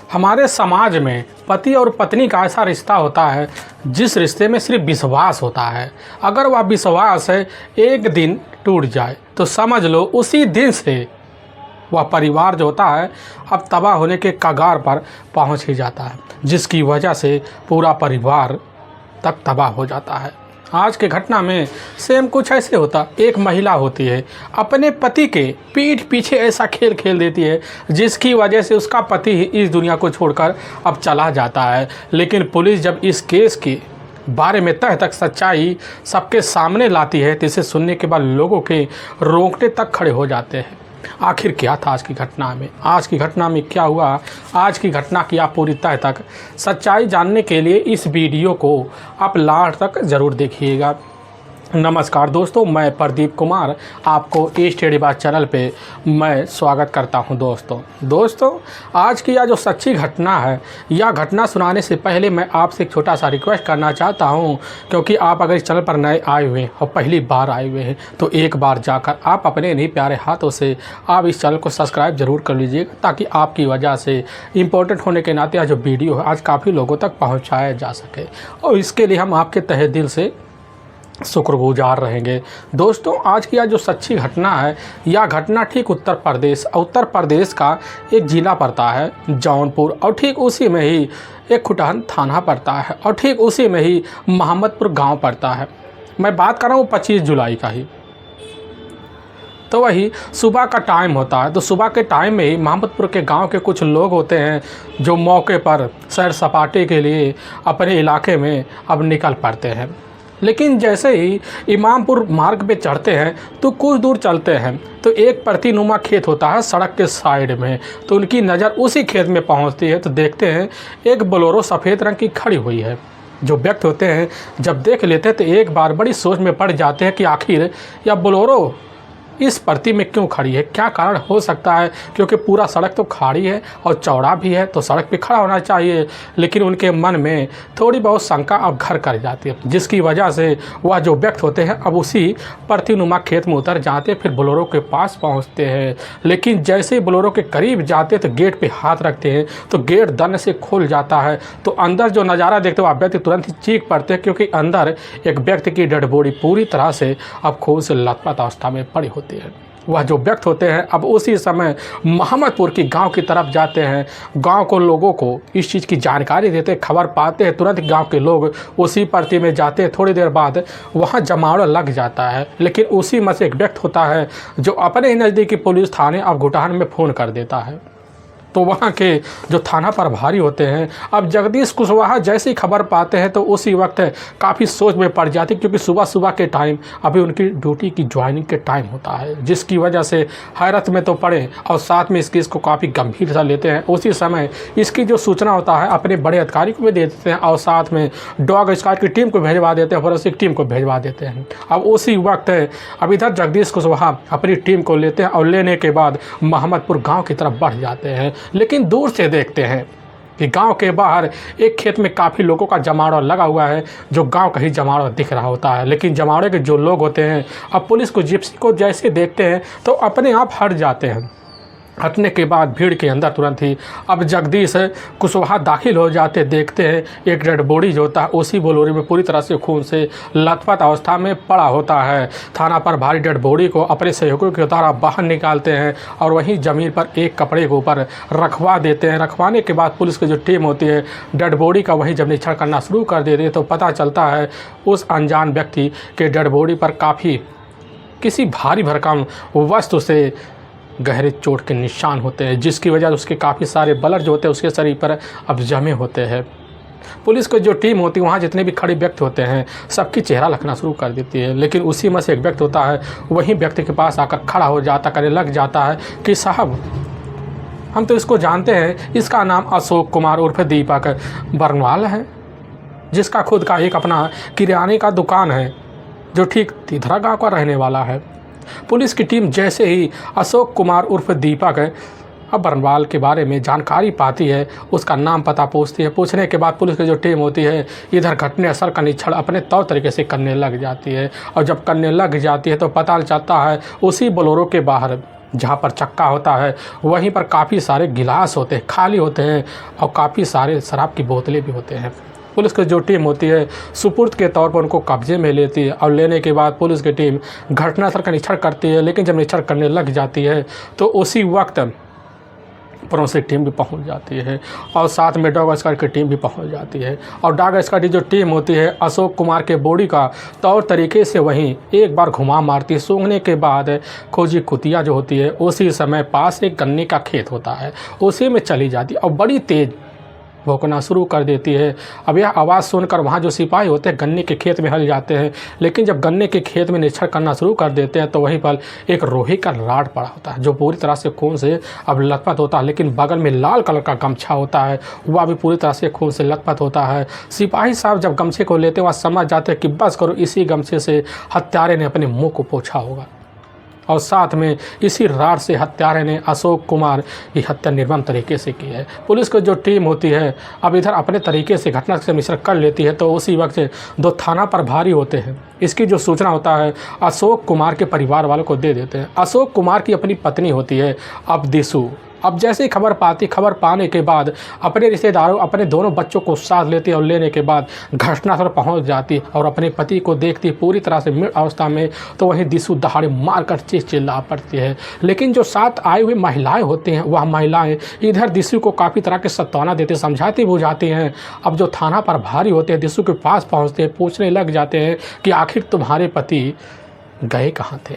हमारे समाज में पति और पत्नी का ऐसा रिश्ता होता है जिस रिश्ते में सिर्फ विश्वास होता है। अगर वह विश्वास एक दिन टूट जाए तो समझ लो उसी दिन से वह परिवार जो होता है अब तबाह होने के कगार पर पहुंच ही जाता है, जिसकी वजह से पूरा परिवार तक तबाह हो जाता है। आज के घटना में सेम कुछ ऐसे होता। एक महिला होती है, अपने पति के पीठ पीछे ऐसा खेल खेल देती है जिसकी वजह से उसका पति ही इस दुनिया को छोड़कर अब चला जाता है। लेकिन पुलिस जब इस केस के बारे में तह तक सच्चाई सबके सामने लाती है तो इसे सुनने के बाद लोगों के रोंगटे तक खड़े हो जाते हैं। आखिर क्या था आज की घटना में, आज की घटना में क्या हुआ, आज की घटना की आप पूरी तह तक सच्चाई जानने के लिए इस वीडियो को आप लास्ट तक ज़रूर देखिएगा। नमस्कार दोस्तों, मैं प्रदीप कुमार आपको ए स्टडी बात चैनल पे मैं स्वागत करता हूं। दोस्तों आज की यह जो सच्ची घटना है, यह घटना सुनाने से पहले मैं आपसे एक छोटा सा रिक्वेस्ट करना चाहता हूं, क्योंकि आप अगर इस चैनल पर नए आए हुए हैं और पहली बार आए हुए हैं तो एक बार जाकर आप अपने नहीं प्यारे हाथों से आप इस चैनल को सब्सक्राइब जरूर कर लीजिएगा, ताकि आपकी वजह से इम्पोर्टेंट होने के नाते यह जो वीडियो है आज काफ़ी लोगों तक पहुँचाया जा सके, और इसके लिए हम आपके तहे दिल से शुक्रगुजार रहेंगे। दोस्तों आज की यह जो सच्ची घटना है, यह घटना ठीक उत्तर प्रदेश का एक ज़िला पड़ता है जौनपुर, और ठीक उसी में ही एक खुटहन थाना पड़ता है, और ठीक उसी में ही मोहम्मदपुर गांव पड़ता है। मैं बात कर रहा हूँ 25 जुलाई का ही। तो वही सुबह का टाइम होता है, तो सुबह के टाइम में ही मोहम्मदपुर के गांव के कुछ लोग होते हैं जो मौके पर सैर सपाटे के लिए अपने इलाके में अब निकल पड़ते हैं। लेकिन जैसे ही इमामपुर मार्ग पे चढ़ते हैं तो कुछ दूर चलते हैं तो एक प्रतिनुमा खेत होता है सड़क के साइड में, तो उनकी नज़र उसी खेत में पहुंचती है तो देखते हैं एक बोलेरो सफ़ेद रंग की खड़ी हुई है। जो व्यक्ति होते हैं जब देख लेते हैं तो एक बार बड़ी सोच में पड़ जाते हैं कि आखिर यह बोलेरो इस प्रति में क्यों खड़ी है, क्या कारण हो सकता है, क्योंकि पूरा सड़क तो खाड़ी है और चौड़ा भी है तो सड़क पे खड़ा होना चाहिए। लेकिन उनके मन में थोड़ी बहुत शंका अब घर कर जाती है, जिसकी वजह से वह जो व्यक्ति होते हैं अब उसी प्रतिनुमा खेत में उतर जाते, फिर बोलेरो के पास पहुंचते हैं। लेकिन जैसे ही बोलेरो के करीब जाते तो गेट पे हाथ रखते हैं तो गेट दन से खुल जाता है, तो अंदर जो नज़ारा देखते वह व्यक्ति तुरंत ही चीख पड़ते हैं, क्योंकि अंदर एक व्यक्ति की डेड बॉडी पूरी तरह से अब खून से लथपथ अवस्था में पड़ी होती है। वह जो व्यक्ति होते हैं अब उसी समय मोहम्मदपुर की गांव की तरफ जाते हैं। गांव को लोगों को इस चीज़ की जानकारी देते, खबर पाते हैं, तुरंत गांव के लोग उसी प्रति में जाते हैं। थोड़ी देर बाद वहां जमावड़ा लग जाता है, लेकिन उसी में से एक व्यक्ति होता है जो अपने ही नज़दीकी पुलिस थाने अब घुटान में फ़ोन कर देता है। तो वहाँ के जो थाना प्रभारी होते हैं अब जगदीश कुशवाहा जैसी खबर पाते हैं तो उसी वक्त काफ़ी सोच में पड़ जाती, क्योंकि सुबह सुबह के टाइम अभी उनकी ड्यूटी की ज्वाइनिंग के टाइम होता है, जिसकी वजह से हैरत में तो पड़े और साथ में इस केस को काफ़ी गंभीरता लेते हैं। उसी समय इसकी जो सूचना होता है अपने बड़े अधिकारी को भी दे देते हैं और साथ में डॉग स्क्वाड की टीम को भेजवा देते हैं, फॉरेंसिक टीम को भेजवा देते हैं। अब उसी वक्त अब इधर जगदीश कुशवाहा अपनी टीम को लेते हैं और लेने के बाद मोहम्मदपुर गाँव की तरफ बढ़ जाते हैं। लेकिन दूर से देखते हैं कि गांव के बाहर एक खेत में काफ़ी लोगों का जमावड़ा लगा हुआ है, जो गांव का ही जमावड़ा दिख रहा होता है। लेकिन जमावड़े के जो लोग होते हैं अब पुलिस को जिप्सी को जैसे देखते हैं तो अपने आप हट जाते हैं। हटने के बाद भीड़ के अंदर तुरंत ही अब जगदीश कुशवाहा दाखिल हो जाते, देखते हैं एक डेड बॉडी जो होता है उसी बोलेरो में पूरी तरह से खून से लथपथ अवस्था में पड़ा होता है। थाना पर भारी डेड बॉडी को अपने सहयोगियों के द्वारा बाहर निकालते हैं और वहीं ज़मीन पर एक कपड़े के ऊपर रखवा देते हैं। रखवाने के बाद पुलिस की जो टीम होती है डेड बॉडी का वहीं जब निरीक्षण करना शुरू कर देती है तो पता चलता है उस अनजान व्यक्ति के डेड बॉडी पर काफ़ी किसी भारी भरकम वस्तु से गहरे चोट के निशान होते हैं, जिसकी वजह से उसके काफ़ी सारे ब्लड जो होते हैं उसके शरीर पर अब जमे होते हैं। पुलिस की जो टीम होती है वहाँ जितने भी खड़े व्यक्ति होते हैं सबकी चेहरा लिखना शुरू कर देती है। लेकिन उसी में से एक व्यक्ति होता है वही व्यक्ति के पास आकर खड़ा हो जाता, कहने लग जाता है कि साहब हम तो इसको जानते हैं, इसका नाम अशोक कुमार उर्फ दीपक बरनवाल है, जिसका खुद का एक अपना किराने का दुकान है, जो ठीक तिधरा गाँव का रहने वाला है। पुलिस की टीम जैसे ही अशोक कुमार उर्फ दीपक अब बरनवाल के बारे में जानकारी पाती है, उसका नाम पता पूछती है। पूछने के बाद पुलिस की जो टीम होती है इधर घटनास्थल का निरीक्षण अपने तौर तरीके से करने लग जाती है, और जब करने लग जाती है तो पता चलता है उसी बोलेरो के बाहर जहाँ पर चक्का होता है वहीं पर काफ़ी सारे गिलास होते हैं, खाली होते हैं, और काफ़ी सारे शराब की बोतलें भी होते हैं। पुलिस की जो टीम होती है सुपुर्द के तौर पर उनको कब्जे में लेती है, और लेने के बाद पुलिस की टीम घटनास्थल का निरीक्षण करती है। लेकिन जब निरीक्षण करने लग जाती है तो उसी वक्त फोरेंसिक टीम भी पहुंच जाती है, और साथ में डॉग स्क्वाड की टीम भी पहुंच जाती है। और डॉग स्क्वाड की जो टीम होती है अशोक कुमार के बॉडी का तौर तरीके से वहीं एक बार घुमा मारती है। सूंघने के बाद खोजी कुतिया जो होती है उसी समय पास एक गन्ने का खेत होता है, उसी में चली जाती है और बड़ी तेज़ भौंकना शुरू कर देती है। अब यह आवाज़ सुनकर वहाँ जो सिपाही होते हैं गन्ने के खेत में हल जाते हैं। लेकिन जब गन्ने के खेत में निरीक्षण करना शुरू कर देते हैं तो वहीं पर एक लोहे का राड पड़ा होता है जो पूरी तरह से खून से अब लथपथ होता है। लेकिन बगल में लाल कलर का गमछा होता है, वह भी पूरी तरह से खून से लथपथ होता है। सिपाही साहब जब गमछे को लेते वह समझ जाते हैं कि बस करो, इसी गमछे से हत्यारे ने अपने मुँह को पोंछा होगा, और साथ में इसी राड से हत्यारे ने अशोक कुमार की हत्या निर्मम तरीके से की है। पुलिस की जो टीम होती है अब इधर अपने तरीके से घटना से मिश्रण कर लेती है, तो उसी वक्त 2 थाना प्रभारी होते हैं इसकी जो सूचना होता है अशोक कुमार के परिवार वालों को दे देते हैं। अशोक कुमार की अपनी पत्नी होती है अब दिशु। अब जैसे ही खबर पाने के बाद अपने रिश्तेदारों, अपने दोनों बच्चों को साथ लेती है और लेने के बाद घटनास्थल पहुंच जाती और अपने पति को देखती पूरी तरह से मृत अवस्था में, तो वहीं दिशु दहाड़े मारकर चिल्ला पड़ती है। लेकिन जो साथ आए हुए महिलाएं होती हैं वह महिलाएं इधर दिशु को काफ़ी तरह के सत्ताना देते, समझाती बुझाती हैं। अब जो थाना प्रभारी होते हैं दिशु के पास पहुँचते हैं, पूछने लग जाते हैं कि आखिर तुम्हारे पति गए कहाँ थे,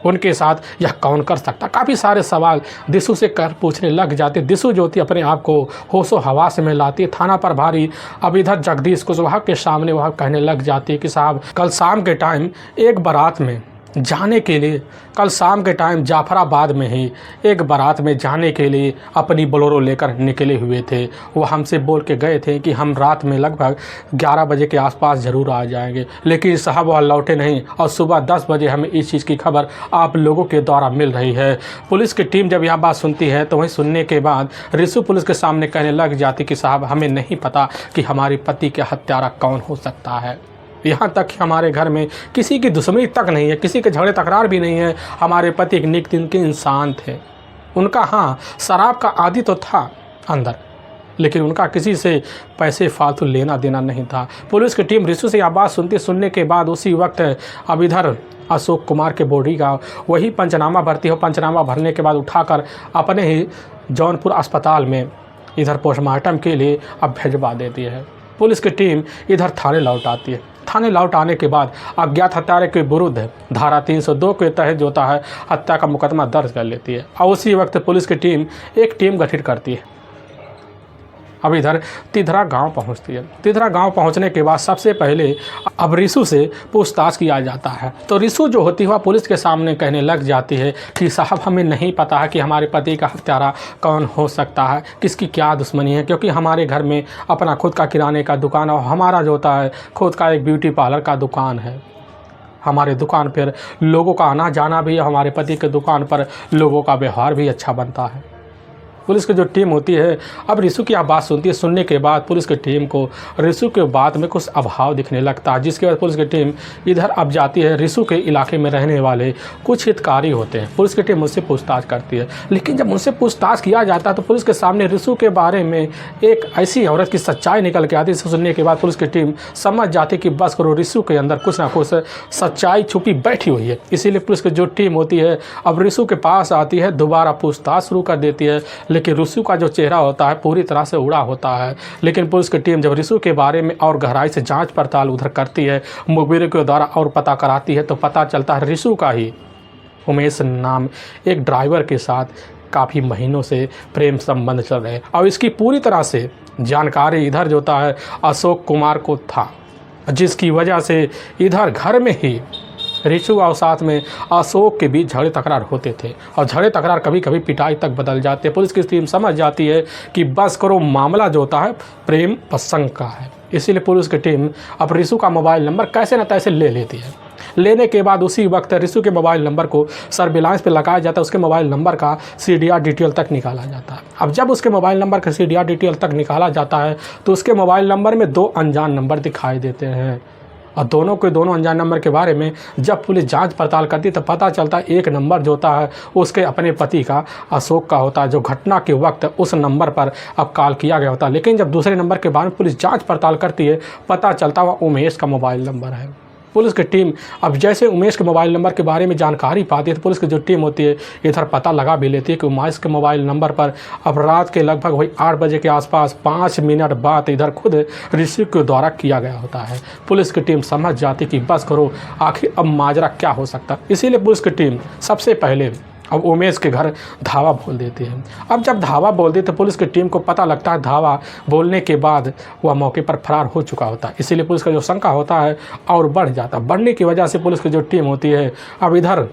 उनके साथ यह कौन कर सकता। काफ़ी सारे सवाल दिशु से कर पूछने लग जाते। दिशु जो थी अपने आप को होशो हवास में लाती है। थाना प्रभारी अब इधर जगदीश कुशवाहा के सामने वह कहने लग जाती है कि साहब कल शाम के टाइम एक बारात में जाने के लिए, कल शाम के टाइम जाफराबाद में ही एक बारात में जाने के लिए अपनी बोलेरो लेकर निकले हुए थे। वो हमसे बोल के गए थे कि हम रात में लगभग 11 बजे के आसपास ज़रूर आ जाएंगे, लेकिन साहब वह लौटे नहीं और सुबह 10 बजे हमें इस चीज़ की खबर आप लोगों के द्वारा मिल रही है। पुलिस की टीम जब यह बात सुनती है तो वहीं सुनने के बाद रिशु पुलिस के सामने कहने लग जाती कि साहब हमें नहीं पता कि हमारे पति के हत्यारा कौन हो सकता है। यहाँ तक कि हमारे घर में किसी की दुश्मनी तक नहीं है, किसी के झगड़े तकरार भी नहीं है। हमारे पति एक नेक दिन के इंसान थे। उनका हाँ शराब का आदी तो था अंदर, लेकिन उनका किसी से पैसे फालतू लेना देना नहीं था। पुलिस की टीम रिशु से आवाज़ सुनने के बाद उसी वक्त अब इधर अशोक कुमार के बॉडी का वही पंचनामा भरती हो। पंचनामा भरने के बाद उठाकर अपने ही जौनपुर अस्पताल में इधर पोस्टमार्टम के लिए अब भिजवा देती है। पुलिस की टीम इधर थाने लौट आती है। थाने लौट आने के बाद अज्ञात हत्यारे के विरुद्ध धारा 302 के तहत जो होता है हत्या का मुकदमा दर्ज कर लेती है, और उसी वक्त पुलिस की टीम एक टीम गठित करती है। अब इधर तिधरा गांव पहुंचती है। तिधरा गांव पहुंचने के बाद सबसे पहले अब रिशु से पूछताछ किया जाता है। तो रिशु जो होती है वह पुलिस के सामने कहने लग जाती है कि साहब हमें नहीं पता है कि हमारे पति का हत्यारा कौन हो सकता है, किसकी क्या दुश्मनी है, क्योंकि हमारे घर में अपना खुद का किराने का दुकान और हमारा जो होता है खुद का एक ब्यूटी पार्लर का दुकान है। हमारे दुकान पर लोगों का आना जाना भी है, हमारे पति के दुकान पर लोगों का व्यवहार भी अच्छा बनता है। पुलिस की जो टीम होती है अब रिशु की आप बात सुनती है। सुनने के बाद पुलिस की टीम को रिशु के बात में कुछ अभाव दिखने लगता है, जिसके बाद पुलिस की टीम इधर अब जाती है। रिशु के इलाके में रहने वाले कुछ हितकारी होते हैं, पुलिस की टीम उनसे पूछताछ करती है। लेकिन जब उनसे पूछताछ किया जाता है तो पुलिस के सामने रिशु के बारे में एक ऐसी औरत की सच्चाई निकल के आती है। सुनने के बाद पुलिस की टीम समझ जाती कि बस करो रिशु के अंदर कुछ ना कुछ सच्चाई छुपी बैठी हुई है। इसीलिए पुलिस की जो टीम होती है अब रिशु के पास आती है, दोबारा पूछताछ शुरू कर देती है। लेकिन रिशु का जो चेहरा होता है पूरी तरह से उड़ा होता है। लेकिन पुलिस की टीम जब रिशु के बारे में और गहराई से जांच पड़ताल उधर करती है, मुखबिरों के द्वारा और पता कराती है, तो पता चलता है रिशु का ही उमेश नाम एक ड्राइवर के साथ काफ़ी महीनों से प्रेम संबंध चल रहे हैं। और इसकी पूरी तरह से जानकारी इधर जो होता है अशोक कुमार को था, जिसकी वजह से इधर घर में ही रिशु और साथ में अशोक के बीच झगड़े तकरार होते थे, और झगड़े तकरार कभी कभी पिटाई तक बदल जाते। पुलिस की टीम समझ जाती है कि बस करो मामला जो होता है प्रेम प्रसंग का है। इसीलिए पुलिस की टीम अब रिशु का मोबाइल नंबर कैसे न तैसे ले लेती है। लेने के बाद उसी वक्त रिशु के मोबाइल नंबर को सर्विलांस पे लगाया जाता है, उसके मोबाइल नंबर का CDR डिटेल तक निकाला जाता है। अब जब उसके मोबाइल नंबर का CDR डिटेल तक निकाला जाता है तो उसके मोबाइल नंबर में 2 अनजान नंबर दिखाई देते हैं। और दोनों के दोनों अनजान नंबर के बारे में जब पुलिस जांच पड़ताल करती तो पता चलता है एक नंबर जो होता है उसके अपने पति का अशोक का होता है, जो घटना के वक्त उस नंबर पर अब कॉल किया गया होता है। लेकिन जब दूसरे नंबर के बारे में पुलिस जांच पड़ताल करती है पता चलता वह उमेश का मोबाइल नंबर है। पुलिस की टीम अब जैसे उमेश के मोबाइल नंबर के बारे में जानकारी पाती है तो पुलिस की जो टीम होती है इधर पता लगा भी लेती है कि उमेश के मोबाइल नंबर पर अब रात के लगभग वही 8 बजे के आसपास 5 मिनट बाद इधर खुद ऋषि के द्वारा किया गया होता है। पुलिस की टीम समझ जाती कि बस करो, आखिर अब माजरा क्या हो सकता। इसीलिए पुलिस की टीम सबसे पहले अब उमेश के घर धावा बोल देती है। अब जब धावा बोल दी तो पुलिस की टीम को पता लगता है धावा बोलने के बाद वह मौके पर फरार हो चुका होता है। इसीलिए पुलिस का जो शंका होता है और बढ़ जाता है। बढ़ने की वजह से पुलिस की जो टीम होती है अब इधर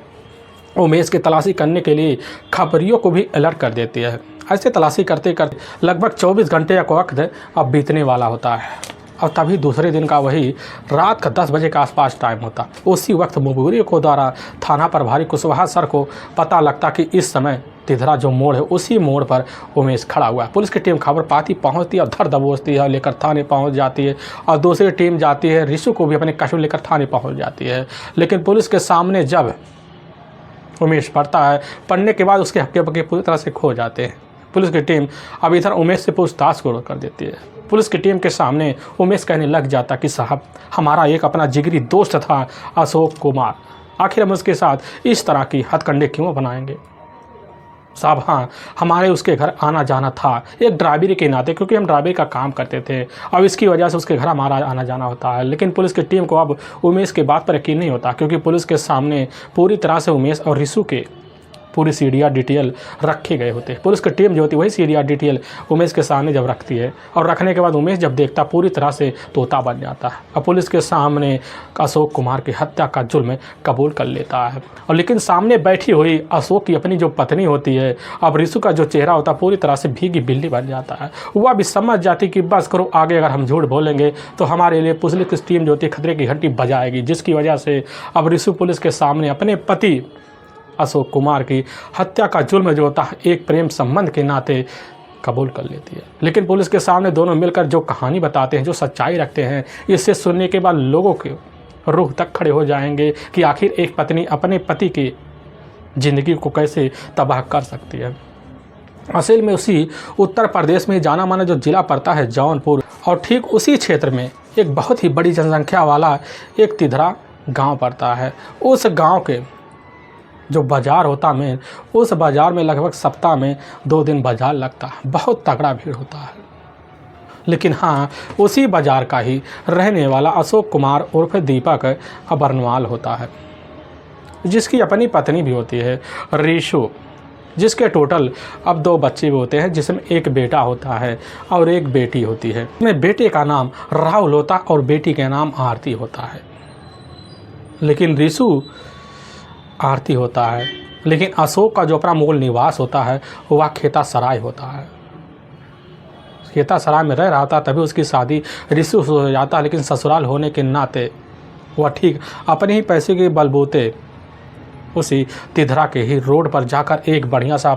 उमेश की तलाशी करने के लिए खबरियों को भी अलर्ट कर देती है। ऐसे तलाशी करते करते लगभग 24 घंटे का वक्त अब बीतने वाला होता है और तभी दूसरे दिन का वही रात का 10 बजे के आसपास टाइम होता। उसी वक्त मुबूरी को द्वारा थाना प्रभारी कुशवाहा सर को पता लगता कि इस समय तिधरा जो मोड़ है उसी मोड़ पर उमेश खड़ा हुआ है। पुलिस की टीम खबर पाती पहुंचती है और धर दबोचती है, लेकर थाने पहुंच जाती है और दूसरी टीम जाती है ऋषु को भी अपने कशु लेकर थाने पहुंच जाती है। लेकिन पुलिस के सामने जब उमेश पढ़ता है, पढ़ने के बाद उसके हक्के पक्के पूरी तरह से खो जाते हैं। पुलिस की टीम अब इधर उमेश से पूछताछ कर देती है। पुलिस की टीम के सामने उमेश कहने लग जाता कि साहब हमारा एक अपना जिगरी दोस्त था अशोक कुमार, आखिर हम उसके साथ इस तरह की हथकंडे क्यों बनाएंगे साहब। हाँ, हमारे उसके घर आना जाना था एक ड्राइवरी के नाते, क्योंकि हम ड्राइवरी का काम करते थे। अब इसकी वजह से उसके घर हमारा आना जाना होता है। लेकिन पुलिस की टीम को अब उमेश के बात पर यकीन नहीं होता, क्योंकि पुलिस के सामने पूरी तरह से उमेश और ऋषु के पूरी सीडीआर डिटेल रखे गए होते हैं। पुलिस की टीम जो होती है वही सीडीआर डिटेल उमेश के सामने जब रखती है और रखने के बाद उमेश जब देखता पूरी तरह से तोता बन जाता है और पुलिस के सामने अशोक कुमार की हत्या का जुर्म कबूल कर लेता है। और लेकिन सामने बैठी हुई अशोक की अपनी जो पत्नी होती है, अब ऋषु का जो चेहरा होता है पूरी तरह से भीगी बिल्ली बन जाता है। वह भी समझ जाती कि बस करो, आगे अगर हम झूठ बोलेंगे तो हमारे लिए पुलिस की टीम जो होती है खतरे की घंटी बजाएगी, जिसकी वजह से अब ऋषु पुलिस के सामने अपने पति अशोक कुमार की हत्या का जुर्म जो होता है एक प्रेम संबंध के नाते कबूल कर लेती है। लेकिन पुलिस के सामने दोनों मिलकर जो कहानी बताते हैं, जो सच्चाई रखते हैं, इससे सुनने के बाद लोगों के रूह तक खड़े हो जाएंगे कि आखिर एक पत्नी अपने पति की ज़िंदगी को कैसे तबाह कर सकती है। असल में उसी उत्तर प्रदेश में जाना माना जो ज़िला पड़ता है जौनपुर, और ठीक उसी क्षेत्र में एक बहुत ही बड़ी जनसंख्या वाला एक तिधरा गाँव पड़ता है। उस गाँव के जो बाज़ार होता में, उस बाज़ार में लगभग सप्ताह में 2 दिन बाज़ार लगता है, बहुत तगड़ा भीड़ होता है। लेकिन हाँ, उसी बाज़ार का ही रहने वाला अशोक कुमार उर्फ दीपक बरनवाल होता है, जिसकी अपनी पत्नी भी होती है ऋषु, जिसके टोटल अब 2 बच्चे भी होते हैं, जिसमें एक बेटा होता है और एक बेटी होती है। इसमें बेटे का नाम राहुल होता है और बेटी का नाम आरती होता है। लेकिन ऋषु आरती होता है, लेकिन अशोक का जो अपना मूल निवास होता है वह खेता सराय होता है। खेता सराय में रह रहा था, तभी उसकी शादी ऋषु से हो जाता है। लेकिन ससुराल होने के नाते वह ठीक अपने ही पैसे के बलबूते उसी तिधरा के ही रोड पर जाकर एक बढ़िया सा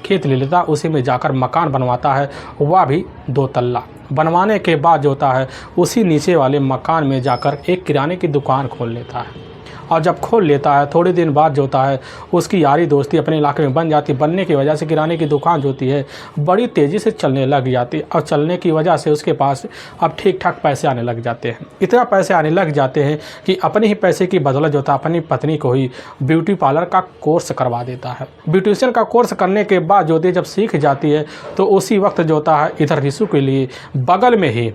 खेत ले लेता, उसी में जाकर मकान बनवाता है, वह भी 2 तल्ला। बनवाने के बाद जो होता है उसी नीचे वाले मकान में जाकर एक किराने की दुकान खोल लेता है। और जब खोल लेता है थोड़े दिन बाद जो होता है उसकी यारी दोस्ती अपने इलाके में बन जाती। बनने की वजह से किराने की दुकान जो होती है बड़ी तेज़ी से चलने लग जाती और चलने की वजह से उसके पास अब ठीक ठाक पैसे आने लग जाते हैं। इतना पैसे आने लग जाते हैं कि अपने ही पैसे की बदौलत जो होता है अपनी पत्नी को ही ब्यूटी पार्लर का कोर्स करवा देता है। ब्यूटिशियन का कोर्स करने के बाद जो होती है जब सीख जाती है तो उसी वक्त जो होता है इधर ऋषु के लिए बगल में ही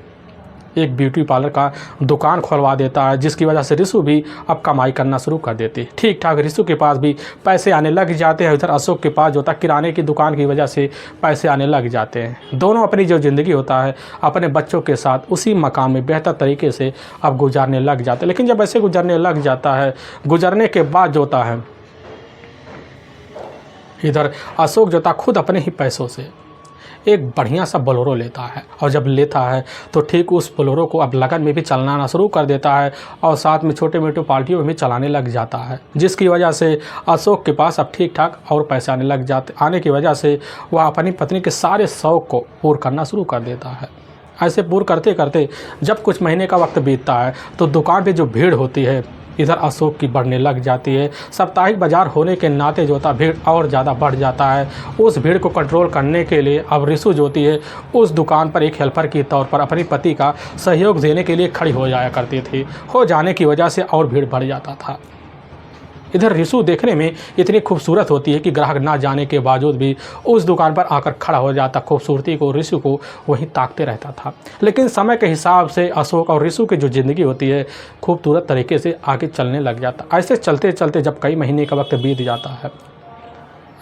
एक ब्यूटी पार्लर का दुकान खुलवा देता है, जिसकी वजह से ऋषु भी अब कमाई करना शुरू कर देती है। ठीक ठाक ऋषु के पास भी पैसे आने लग जाते हैं। इधर अशोक के पास जो होता है किराने की दुकान की वजह से पैसे आने लग जाते हैं। दोनों अपनी जो ज़िंदगी होता है अपने बच्चों के साथ उसी मकान में बेहतर तरीके से अब गुजारने लग जाते हैं। लेकिन जब ऐसे गुजरने लग जाता है, गुजरने के बाद जो होता है इधर अशोक जो होता खुद अपने ही पैसों से एक बढ़िया सा बोलेरो लेता है। और जब लेता है तो ठीक उस बोलेरो को अब लगन में भी चलाना शुरू कर देता है और साथ में छोटे मोटे पार्टियों में भी चलाने लग जाता है, जिसकी वजह से अशोक के पास अब ठीक ठाक और पैसे आने लग जाते। आने की वजह से वह अपनी पत्नी के सारे शौक़ को पूरा करना शुरू कर देता है। ऐसे पूर्ण करते करते जब कुछ महीने का वक्त बीतता है तो दुकान पे जो भीड़ होती है इधर अशोक की बढ़ने लग जाती है। साप्ताहिक बाजार होने के नाते जो होता भीड़ और ज़्यादा बढ़ जाता है। उस भीड़ को कंट्रोल करने के लिए अब रिशु जो होती है उस दुकान पर एक हेल्पर के तौर पर अपने पति का सहयोग देने के लिए खड़ी हो जाया करती थी। हो जाने की वजह से और भीड़ बढ़ जाता था। इधर रिशु देखने में इतनी खूबसूरत होती है कि ग्राहक ना जाने के बावजूद भी उस दुकान पर आकर खड़ा हो जाता। खूबसूरती को रिशु को वहीं ताकते रहता था। लेकिन समय के हिसाब से अशोक और रिशु की जो ज़िंदगी होती है खूबसूरत तरीके से आगे चलने लग जाता। ऐसे चलते चलते जब कई महीने का वक्त बीत जाता है,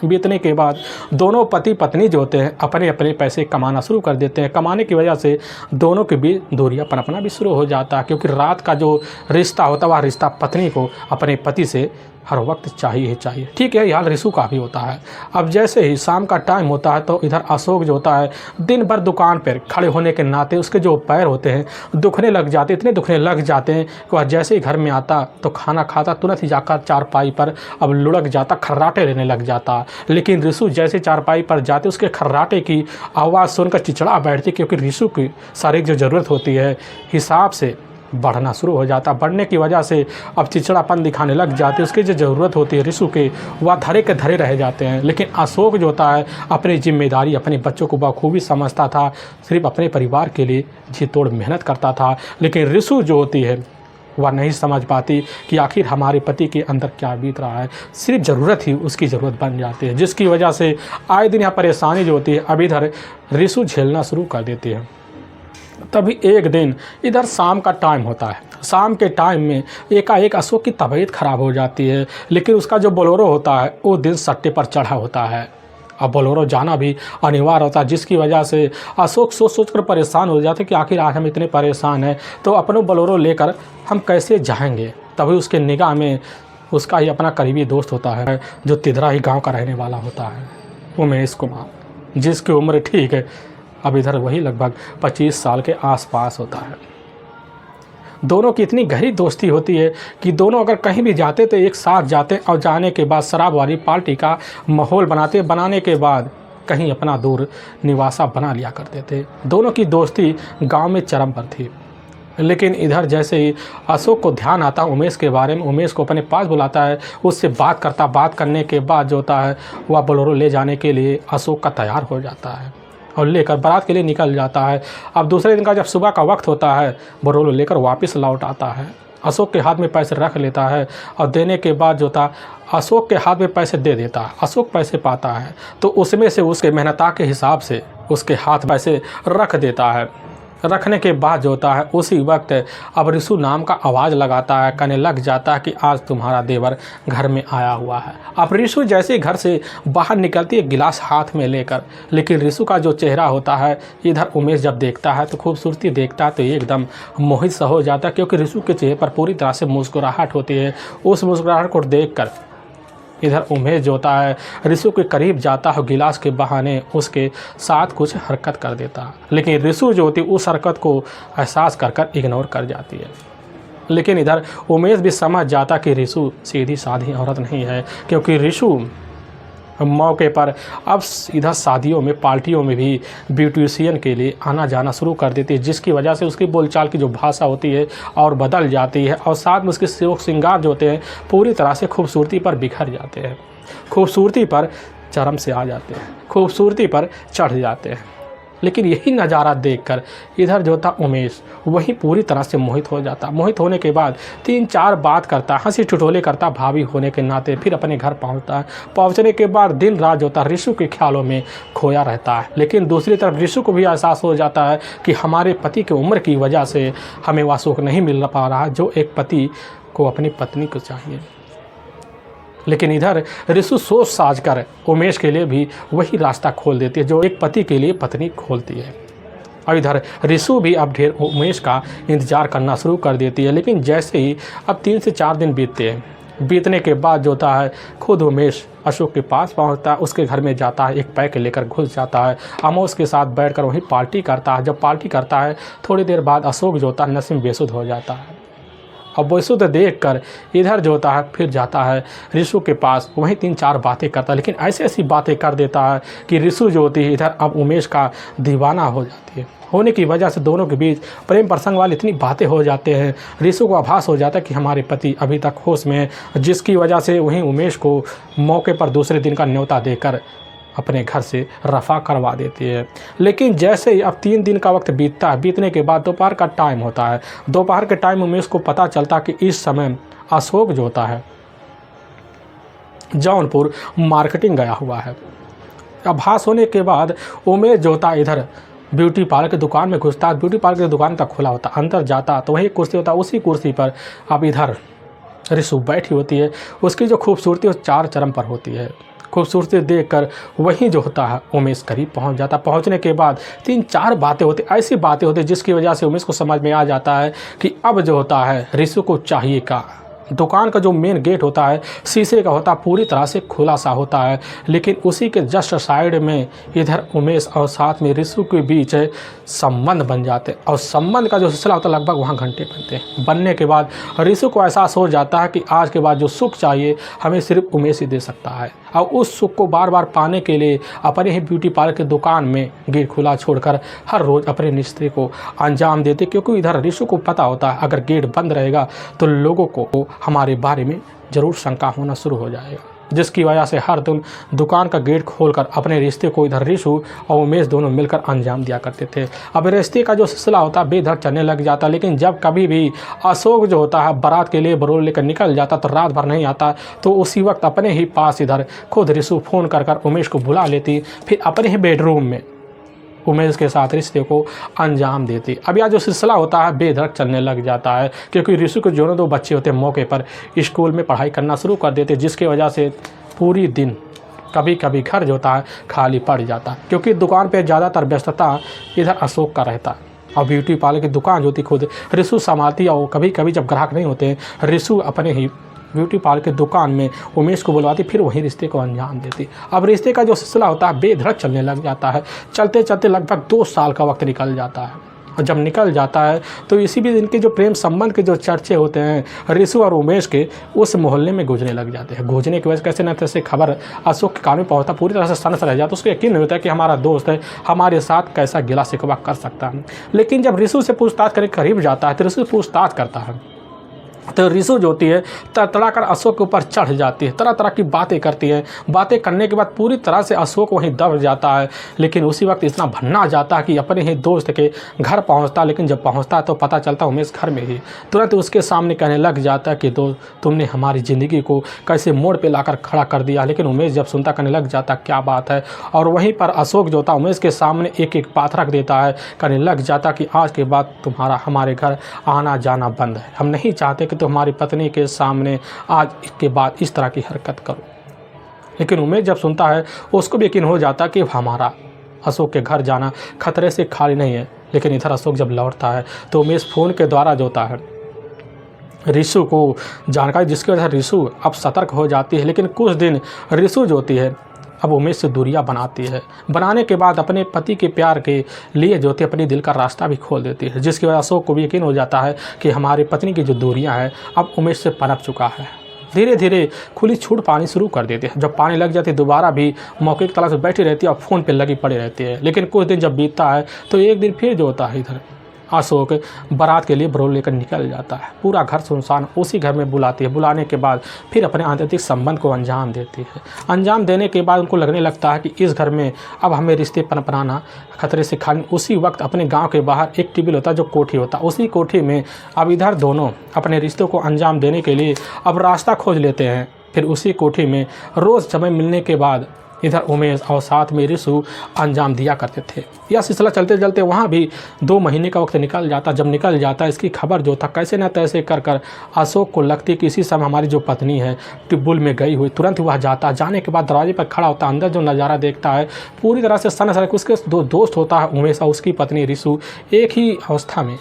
बीतने के बाद दोनों पति पत्नी जो होते हैं अपने अपने पैसे कमाना शुरू कर देते हैं। कमाने की वजह से दोनों के बीच दूरियां पनपना भी शुरू हो जाता है, क्योंकि रात का जो रिश्ता होता है वह रिश्ता पत्नी को अपने पति से हर वक्त चाहिए ही चाहिए। ठीक है, यह रिशु का भी होता है। अब जैसे ही शाम का टाइम होता है तो इधर अशोक जो होता है दिन भर दुकान पर खड़े होने के नाते उसके जो पैर होते हैं दुखने लग जाते, इतने दुखने लग जाते हैं कि वह जैसे ही घर में आता तो खाना खाता तुरंत ही जाकर चारपाई पर अब लुढ़क जाता, खर्राटे लेने लग जाता। लेकिन रिशु जैसे चारपाई पर जाते उसके खर्राटे की आवाज़ सुनकर चिचड़ा बैठती, क्योंकि रिशु की शारीरिक जो ज़रूरत होती है हिसाब से बढ़ना शुरू हो जाता। बढ़ने की वजह से अब चिचड़ापन दिखाने लग जाते। उसकी जो ज़रूरत होती है रिशु के वह धरे के धरे रह जाते हैं। लेकिन अशोक जो होता है अपनी जिम्मेदारी अपने बच्चों को बखूबी समझता था, सिर्फ अपने परिवार के लिए जी तोड़ मेहनत करता था। लेकिन रिशु जो होती है वह नहीं समझ पाती कि आखिर हमारे पति के अंदर क्या बीत रहा है। सिर्फ ज़रूरत ही उसकी ज़रूरत बन जाती है, जिसकी वजह से आए दिन यहाँ परेशानी जो होती है अब इधर रिशु झेलना शुरू कर देती है। तभी एक दिन इधर शाम का टाइम होता है। शाम के टाइम में एकाएक अशोक की तबीयत ख़राब हो जाती है। लेकिन उसका जो बोलेरो होता है वो दिन सट्टे पर चढ़ा होता है। अब बोलेरो जाना भी अनिवार्य होता है, जिसकी वजह से अशोक सोच कर परेशान हो जाते कि आखिर आज हम इतने परेशान हैं तो अपने बोलेरो लेकर हम कैसे जाएंगे। तभी उसके निगाह में उसका ही अपना करीबी दोस्त होता है जो तिधरा ही गाँव का रहने वाला होता है, उमेश कुमार, जिसकी उम्र ठीक है अब इधर वही लगभग 25 साल के आसपास होता है। दोनों की इतनी गहरी दोस्ती होती है कि दोनों अगर कहीं भी जाते तो एक साथ जाते और जाने के बाद शराब वाली पार्टी का माहौल बनाते। बनाने के बाद कहीं अपना दूर निवासा बना लिया करते थे। दोनों की दोस्ती गांव में चरम पर थी। लेकिन इधर जैसे ही अशोक को ध्यान आता उमेश के बारे में, उमेश को अपने पास बुलाता है, उससे बात करता। बात करने के बाद जो होता है वह बोलेरो ले जाने के लिए अशोक का तैयार हो जाता है और लेकर बारात के लिए निकल जाता है। अब दूसरे दिन का जब सुबह का वक्त होता है बोलेरो लेकर वापस लौट आता है। अशोक के हाथ में पैसे रख लेता है और देने के बाद जो था अशोक के हाथ में पैसे दे देता है। अशोक पैसे पाता है तो उसमें से उसके मेहनता के हिसाब से उसके हाथ पैसे रख देता है। रखने के बाद जो होता है उसी वक्त अब रिशु नाम का आवाज़ लगाता है, कहने लग जाता है कि आज तुम्हारा देवर घर में आया हुआ है। अब रिशु जैसे ही घर से बाहर निकलती है गिलास हाथ में लेकर, लेकिन रिशु का जो चेहरा होता है इधर उमेश जब देखता है तो खूबसूरती देखता है तो एकदम मोहित सा हो जाता है, क्योंकि रिशु के चेहरे पर पूरी तरह से मुस्कुराहट होती है। उस मुस्कुराहट को देख कर इधर उमेश जो होता है रिशु के करीब जाता है, गिलास के बहाने उसके साथ कुछ हरकत कर देता है। लेकिन रिशु जो होती है उस हरकत को एहसास कर इग्नोर कर जाती है। लेकिन इधर उमेश भी समझ जाता कि रिशु सीधी साधी औरत नहीं है, क्योंकि रिशु मौके पर अब इधर शादियों में पार्टियों में भी ब्यूटिशियन के लिए आना जाना शुरू कर देती है, जिसकी वजह से उसकी बोलचाल की जो भाषा होती है और बदल जाती है और साथ में उसके शौक श्रृंगार जो होते हैं पूरी तरह से खूबसूरती पर बिखर जाते हैं, खूबसूरती पर चरम से आ जाते हैं, खूबसूरती पर चढ़ जाते हैं। लेकिन यही नज़ारा देखकर इधर जो था उमेश वही पूरी तरह से मोहित हो जाता। मोहित होने के बाद 3-4 बात करता, हंसी ठिठोले करता भाभी होने के नाते। फिर अपने घर पहुंचता है। पहुंचने के बाद दिन रात जो था रिशु के ख्यालों में खोया रहता है। लेकिन दूसरी तरफ रिशु को भी एहसास हो जाता है कि हमारे पति की उम्र की वजह से हमें वह सुख नहीं मिल पा रहा जो एक पति को अपनी पत्नी को चाहिए। लेकिन इधर रिशु सोच साज कर उमेश के लिए भी वही रास्ता खोल देती है जो एक पति के लिए पत्नी खोलती है। और इधर रिशु भी अब ढेर उमेश का इंतज़ार करना शुरू कर देती है। लेकिन जैसे ही अब 3 से 4 दिन बीतते हैं, बीतने के बाद जो होता है खुद उमेश अशोक के पास पहुंचता है, उसके घर में जाता है, एक पैक लेकर घुस जाता है। अमोश के साथ बैठकर वहीं पार्टी करता है। जब पार्टी करता है थोड़ी देर बाद अशोक जो होता है नशे में बेसुध हो जाता है। अब बेसुध देख कर इधर जो होता है फिर जाता है रिशु के पास, वहीं 3-4 बातें करता है। लेकिन ऐसी ऐसी बातें कर देता है कि रिशु जो होती है इधर अब उमेश का दीवाना हो जाती है। होने की वजह से दोनों के बीच प्रेम प्रसंग वाली इतनी बातें हो जाते हैं। रिशु को आभास हो जाता है कि हमारे पति अभी तक होश में है, जिसकी वजह से वहीं उमेश को मौके पर दूसरे दिन का न्योता देकर अपने घर से रफ़ा करवा देती है। लेकिन जैसे ही अब 3 दिन का वक्त बीतता है, बीतने के बाद दोपहर का टाइम होता है। दोपहर के टाइम उमेश को पता चलता कि इस समय अशोक जो होता है जौनपुर मार्केटिंग गया हुआ है। आभास होने के बाद उमेश जो होता है इधर ब्यूटी पार्लर की दुकान में घुसता है। ब्यूटी पार्लर की दुकान तक खुला होता, अंदर जाता तो वही कुर्सी होता, उसी कुर्सी पर अब इधर रिशु बैठी होती है। उसकी जो खूबसूरती वो 4 चरम पर होती है। खूबसूरती देखकर वहीं जो होता है उमेश करीब पहुंच जाता। पहुंचने के बाद 3-4 बातें होती, ऐसी बातें होती जिसकी वजह से उमेश को समझ में आ जाता है कि अब जो होता है रिशु को चाहिए का। दुकान का जो मेन गेट होता है शीशे का होता, पूरी तरह से खुला सा होता है, लेकिन उसी के जस्ट साइड में इधर उमेश और साथ में रिशु के बीच संबंध बन जाते हैं। और संबंध का जो सिलसिला होता है लगभग वहाँ घंटे बनते हैं। बनने के बाद रिशु को एहसास हो जाता है कि आज के बाद जो सुख चाहिए हमें सिर्फ उमेश ही दे सकता है। और उस सुख को बार बार पाने के लिए अपने ही ब्यूटी पार्लर की दुकान में गेट खुला छोड़कर हर रोज़ अपने रिश्ते को अंजाम देते, क्योंकि इधर रिशु को पता होता है अगर गेट बंद रहेगा तो लोगों को हमारे बारे में ज़रूर शंका होना शुरू हो जाएगा, जिसकी वजह से हर दिन दुकान का गेट खोलकर अपने रिश्ते को इधर रिशु और उमेश दोनों मिलकर अंजाम दिया करते थे। अब रिश्ते का जो सिलसिला होता है बेधड़ चलने लग जाता, लेकिन जब कभी भी अशोक जो होता है बारात के लिए बरोल लेकर निकल जाता तो रात भर नहीं आता, तो उसी वक्त अपने ही पास इधर खुद रिशु फ़ोन कर उमेश को बुला लेती, फिर अपने ही बेडरूम में उमेश के साथ रिश्ते को अंजाम देती। अब यह जो सिलसिला होता है बेधड़क चलने लग जाता है, क्योंकि रिशु के दोनों 2 बच्चे होते हैं मौके पर स्कूल में पढ़ाई करना शुरू कर देते, जिसकी वजह से पूरी दिन कभी कभी घर जो होता है खाली पड़ जाता है, क्योंकि दुकान पे ज़्यादातर व्यस्तता इधर अशोक का रहता है। और ब्यूटी पार्लर की दुकान जो होती खुद रिशु संभालती है, और कभी कभी जब ग्राहक नहीं होते रिशु अपने ही ब्यूटी पार्लर की दुकान में उमेश को बुलवाती, फिर वहीं रिश्ते को अंजाम देती। अब रिश्ते का जो सिलसिला होता है बेधड़क चलने लग जाता है। चलते चलते लगभग 2 साल का वक्त निकल जाता है। और जब निकल जाता है तो इसी भी इनके जो प्रेम संबंध के जो चर्चे होते हैं रिशु और उमेश के, उस मोहल्ले में गूंजने लग जाते हैं। गूंजने की वजह से कैसे न कैसे खबर अशोक के कान में पहुंचता, पूरी तरह से सनस रह जाता। उसको यकीन नहीं होता कि हमारा दोस्त है, हमारे साथ कैसा गिला शिकवा कर सकता है। लेकिन जब रिशु से पूछताछ करके करीब जाता है तो रिशु पूछताछ करता है, तो रिशु जो होती है तड़तड़ा कर अशोक के ऊपर चढ़ जाती है, तरह तरह की बातें करती है। बातें करने के बाद पूरी तरह से अशोक वहीं दब जाता है। लेकिन उसी वक्त इतना भन्ना जाता है कि अपने ही दोस्त के घर पहुंचता, लेकिन जब पहुंचता है तो पता चलता उमेश घर में ही। तुरंत उसके सामने कहने लग जाता है कि दोस्त तुमने हमारी ज़िंदगी को कैसे मोड़ पे लाकर खड़ा कर दिया। लेकिन उमेश जब सुनता कहने लग जाता क्या बात है, और वहीं पर अशोक जो होता उमेश के सामने एक एक बात रख देता है। कहने लग जाता कि आज के बाद तुम्हारा हमारे घर आना जाना बंद है, हम नहीं चाहते कि तो हमारी पत्नी के सामने आज इसके बाद इस तरह की हरकत करो। लेकिन उमेश जब सुनता है उसको भी यकीन हो जाता कि हमारा अशोक के घर जाना खतरे से खाली नहीं है। लेकिन इधर अशोक जब लौटता है तो उमेश फ़ोन के द्वारा जो होता है रिशु को जानकारी, जिसकी वजह से रिशु अब सतर्क हो जाती है। लेकिन कुछ दिन रिशु जो होती है अब उमेश से दूरियां बनाती है। बनाने के बाद अपने पति के प्यार के लिए जो होती है अपने दिल का रास्ता भी खोल देती है, जिसकी वजह से अशोक को भी यकीन हो जाता है कि हमारी पत्नी की जो दूरियां हैं अब उमेश से पनप चुका है। धीरे धीरे खुली छूट पानी शुरू कर देते हैं। जब पानी लग जाती है दोबारा भी मौके की तलाश में बैठी रहती है और फ़ोन पर लगी पड़ी रहती है। लेकिन कुछ दिन जब बीतता है तो एक दिन फिर जो होता है इधर अशोक बारात के लिए बरोल लेकर निकल जाता है। पूरा घर सुनसान, उसी घर में बुलाती है। बुलाने के बाद फिर अपने आंतरिक संबंध को अंजाम देती है। अंजाम देने के बाद उनको लगने लगता है कि इस घर में अब हमें रिश्ते पनपनाना खतरे से खाली। उसी वक्त अपने गांव के बाहर एक टेबल होता है जो कोठी होता है, उसी कोठी में अब इधर दोनों अपने रिश्तों को अंजाम देने के लिए अब रास्ता खोज लेते हैं। फिर उसी कोठी में रोज़ समय मिलने के बाद इधर उमेश और साथ में रिशु अंजाम दिया करते थे। यह सिलसिला चलते चलते वहाँ भी 2 महीने का वक्त निकल जाता। जब निकल जाता इसकी खबर जो था कैसे न तैसे कर अशोक को लगती कि इसी समय हमारी जो पत्नी है टिब्बुल में गई हुई। तुरंत वह जाता, जाने के बाद दरवाजे पर खड़ा होता, अंदर जो नज़ारा देखता है पूरी तरह से सन सर। उसके 2 दोस्त होता है उमेश और उसकी पत्नी रिशु, एक ही अवस्था में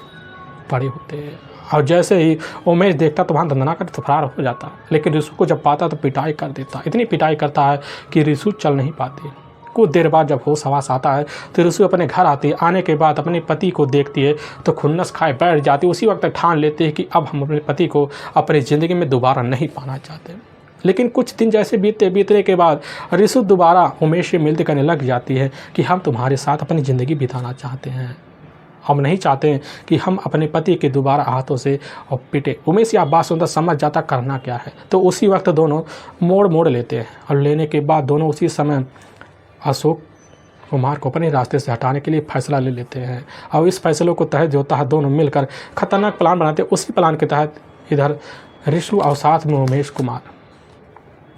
पड़े होते हैं। और जैसे ही उमेश देखता तो वहाँ दंदना कर फरार हो जाता। लेकिन रिशु को जब पाता तो पिटाई कर देता, इतनी पिटाई करता है कि रिशु चल नहीं पाती। कुछ देर बाद जब होश हवास आता है तो रिशु अपने घर आती है। आने के बाद अपने पति को देखती है तो खुन्नस खाए बैठ जाती। उसी वक्त ठान लेती है कि अब हम अपने पति को अपनी ज़िंदगी में दोबारा नहीं पाना चाहते। लेकिन कुछ दिन जैसे बीतने के बाद रिशु दोबारा उमेश से मिलते कहने लग जाती है कि हम तुम्हारे साथ अपनी ज़िंदगी बिताना चाहते हैं। हम नहीं चाहते कि हम अपने पति के दोबारा हाथों से और पिटे। उमेश यह बात सुनकर समझ जाता करना क्या है, तो उसी वक्त दोनों मोड़ लेते हैं और लेने के बाद दोनों उसी समय अशोक कुमार को अपने रास्ते से हटाने के लिए फैसला ले लेते हैं। और इस फैसले को तहत जो होता है दोनों मिलकर खतरनाक प्लान बनाते हैं। उसी प्लान के तहत इधर ऋषु और साथ में उमेश कुमार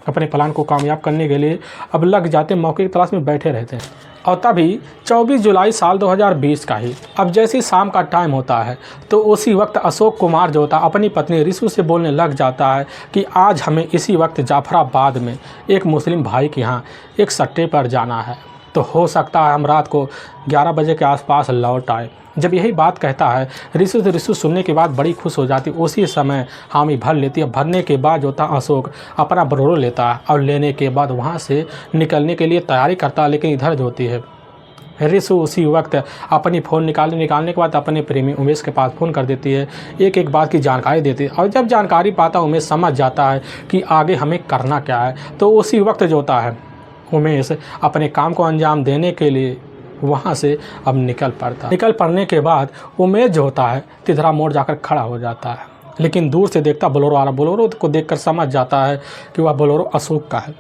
अपने प्लान को कामयाब करने के लिए अब लग जाते, मौके की तलाश में बैठे रहते हैं। और तभी 24 जुलाई साल 2020 का ही अब जैसे शाम का टाइम होता है तो उसी वक्त अशोक कुमार जो होता है अपनी पत्नी ऋषु से बोलने लग जाता है कि आज हमें इसी वक्त जाफराबाद में एक मुस्लिम भाई के यहाँ एक सट्टे पर जाना है, तो हो सकता है हम रात को 11 बजे के आसपास लौट आए। जब यही बात कहता है ऋषु सुनने के बाद बड़ी खुश हो जाती। उसी समय हामी भर लेती है। भरने के बाद जो था अशोक अपना बोलेरो लेता है और लेने के बाद वहाँ से निकलने के लिए तैयारी करता है। लेकिन इधर जो होती है ऋषु उसी वक्त अपनी फ़ोन निकालने के बाद अपने प्रेमी उमेश के पास फ़ोन कर देती है, एक बात की जानकारी देती है। और जब जानकारी पाता उमेश समझ जाता है कि आगे हमें करना क्या है, तो उसी वक्त जो होता है उमेश अपने काम को अंजाम देने के लिए वहाँ से अब निकल पड़ने के बाद उमेश जो होता है तिधरा मोड़ जाकर खड़ा हो जाता है। लेकिन दूर से देखता बोलेरो आ रहा। बोलेरो को देखकर समझ जाता है कि वह बोलेरो अशोक का है।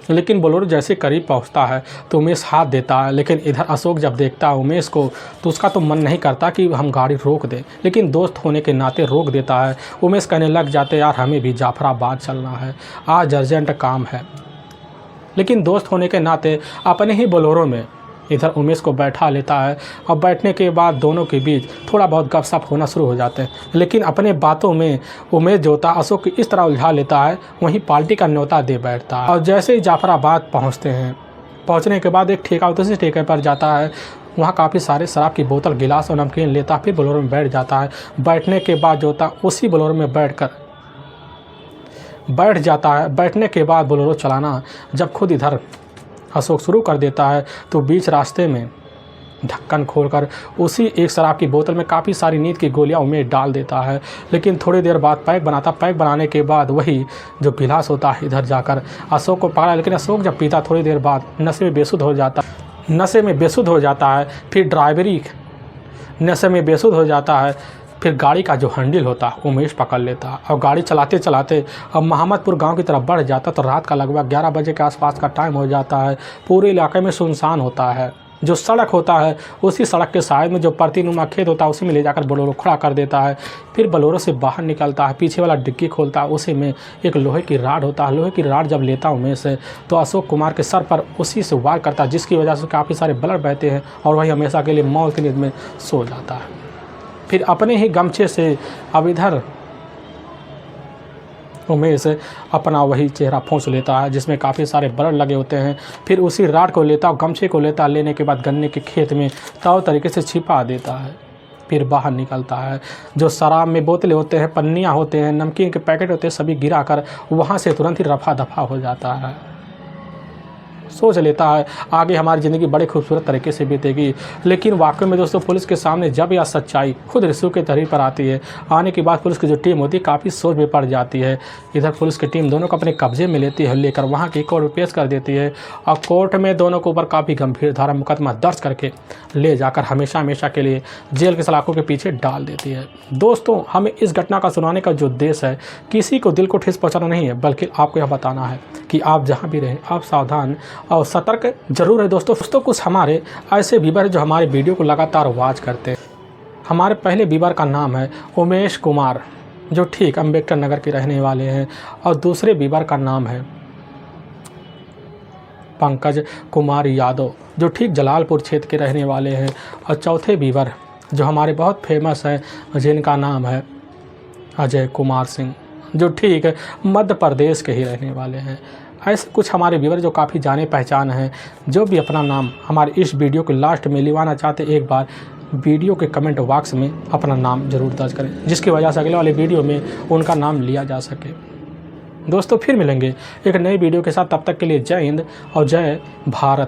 लेकिन बोलेरो जैसे करीब पहुँचता है तो उमेश हाथ देता है। लेकिन इधर अशोक जब देखता है उमेश को तो उसका तो मन नहीं करता कि हम गाड़ी रोक दें, लेकिन दोस्त होने के नाते रोक देता है। उमेश कहने लग जाते यार हमें भी जाफराबाद चलना है, आज अर्जेंट काम है। लेकिन दोस्त होने के नाते अपने ही बोलेरो में इधर उमेश को बैठा लेता है। और बैठने के बाद दोनों के बीच थोड़ा बहुत गपशप होना शुरू हो जाते हैं। लेकिन अपने बातों में उमेश जो होता है अशोक की इस तरह उलझा लेता है, वहीं पार्टी का न्योता दे बैठता है। और जैसे ही जाफराबाद पहुंचते हैं, पहुंचने के बाद एक ठेका होता है, ठेके पर जाता है। वहाँ काफ़ी सारे शराब की बोतल, गिलास और नमकीन लेता है। फिर बोलेरो में बैठ जाता है। बैठने के बाद जो होता है उसी बोलेरो में बैठ जाता है। बैठने के बाद बोलेरो चलाना जब खुद इधर अशोक शुरू कर देता है तो बीच रास्ते में ढक्कन खोलकर उसी एक शराब की बोतल में काफ़ी सारी नींद की गोलियां उमेश डाल देता है। लेकिन थोड़ी देर बाद पैक बनाने के बाद वही जो गिलास होता है इधर जाकर अशोक को पकड़ा। लेकिन अशोक जब पीता थोड़ी देर बाद नशे में बेसुध हो जाता है। फिर ड्राइवरी नशे में बेसुध हो जाता है। फिर गाड़ी का जो हैंडल होता है उमेश पकड़ लेता और गाड़ी चलाते चलाते अब मोहम्मदपुर गांव की तरफ बढ़ जाता। तो रात का लगभग 11 बजे के आसपास का टाइम हो जाता है। पूरे इलाके में सुनसान होता है। जो सड़क होता है उसी सड़क के साइड में जो प्रतिनुमा खेत होता है उसी में ले जाकर बोलेरो खड़ा कर देता है। फिर बोलेरो से बाहर निकलता है, पीछे वाला डिग्गी खोलता है, उसी में एक लोहे की राड होता है। लोहे की राड जब लेता उमेश से तो अशोक कुमार के सर पर उसी से वार करता है, जिसकी वजह से काफ़ी सारे ब्लड बहते हैं और वही हमेशा के लिए मौत की नींद में सो जाता है। फिर अपने ही गमछे से अब इधर उमेश अपना वही चेहरा पोंछ लेता है जिसमें काफ़ी सारे ब्लड लगे होते हैं। फिर उसी राड को लेता और गमछे को लेता, लेने के बाद गन्ने के खेत में तौ तरीके से छिपा देता है। फिर बाहर निकलता है। जो शराब में बोतलें होते हैं, पन्नियाँ होते हैं, नमकीन के पैकेट होते हैं, सभी गिरा कर वहाँ से तुरंत ही रफा दफा हो जाता है। सोच लेता है आगे हमारी ज़िंदगी बड़े खूबसूरत तरीके से बीतेगी। लेकिन वाकई में दोस्तों पुलिस के सामने जब यह सच्चाई खुद ऋषु के तहरीर पर आती है, आने के बाद पुलिस की जो टीम होती है काफ़ी सोच में पड़ जाती है। इधर पुलिस की टीम दोनों को अपने कब्जे में लेती है, लेकर वहाँ की कोर्ट में पेश कर देती है और कोर्ट में दोनों के ऊपर काफ़ी गंभीर धारा मुकदमा दर्ज करके ले जाकर हमेशा के लिए जेल के सलाखों के पीछे डाल देती है। दोस्तों हमें इस घटना का सुनाने का जो उद्देश्य है किसी को दिल को ठेस पहुँचाना नहीं है, बल्कि आपको यह बताना है कि आप जहाँ भी रहें आप सावधान और सतर्क जरूर है। दोस्तों कुछ हमारे ऐसे व्यूअर जो हमारे वीडियो को लगातार वॉच करते हैं। हमारे पहले व्यूअर का नाम है उमेश कुमार जो ठीक अम्बेडकर नगर के रहने वाले हैं, और दूसरे व्यूअर का नाम है पंकज कुमार यादव जो ठीक जलालपुर क्षेत्र के रहने वाले हैं, और चौथे व्यूअर जो हमारे बहुत फेमस हैं जिनका नाम है अजय कुमार सिंह जो ठीक मध्य प्रदेश के ही रहने वाले हैं। ऐसे कुछ हमारे व्यूअर जो काफ़ी जाने पहचान हैं, जो भी अपना नाम हमारे इस वीडियो के लास्ट में लिवाना चाहते, एक बार वीडियो के कमेंट बॉक्स में अपना नाम ज़रूर दर्ज करें, जिसकी वजह से अगले वाले वीडियो में उनका नाम लिया जा सके। दोस्तों फिर मिलेंगे एक नई वीडियो के साथ, तब तक के लिए जय हिंद और जय भारत।